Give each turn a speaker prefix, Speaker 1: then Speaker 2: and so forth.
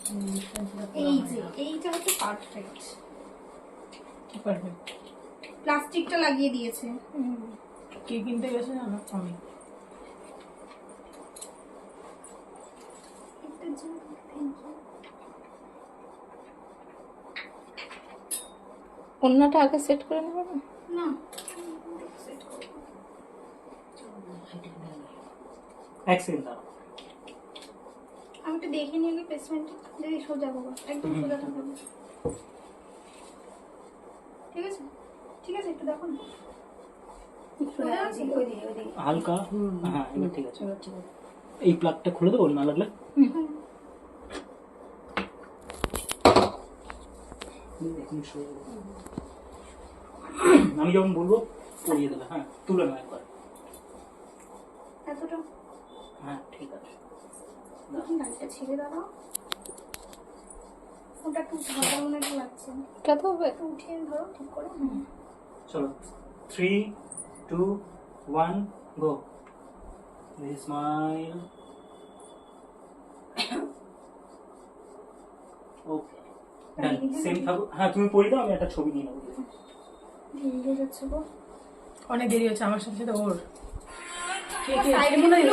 Speaker 1: এই যে এইটা হচ্ছে পারফেক্ট।
Speaker 2: পারফেক্ট।
Speaker 1: প্লাস্টিকটা লাগিয়ে দিয়েছে।
Speaker 2: কে কিনতে গেছে জানো? আমি।
Speaker 3: অন্যটা আগে সেট করে নেব না?
Speaker 1: না
Speaker 4: এক সেকেন্ড দাঁড়াও।
Speaker 1: আমি একটু দেখে নিয়ে গিয়ে প্লেসমেন্ট যদি সোজা করবো, একদম সোজা থাকবে। ঠিক আছে ঠিক আছে, একটু দেখো না। সোজা আছে?
Speaker 4: হালকা, হ্যাঁ এবার ঠিক আছে। এই প্লাগটা খুলে দেবো না লাগলে? আমি যখন বলবো পরিয়ে দেবে। হ্যাঁ তুলে নাও একবার।
Speaker 1: এতটা
Speaker 4: হ্যাঁ ঠিক আছে।
Speaker 1: লাইটটা ছেড়ে দাও। ওটা একটু ঢাকা মনে একটু লাগছে,
Speaker 3: উঠাতে হবে?
Speaker 1: একটু উঠিয়ে ধরো ঠিক করে।
Speaker 4: চলো 3, 2, 1 গো। স্মাইল। ওকে ডান। সেম থাকো। হ্যাঁ তুমি পড়ে দাও, আমি একটা ছবি নিয়ে নেবো।
Speaker 1: ধীরে যাচ্ছে গো।
Speaker 2: অনেক দেরি হচ্ছে আমার সাথে সাথে ওর।
Speaker 1: সাইড মনে হয়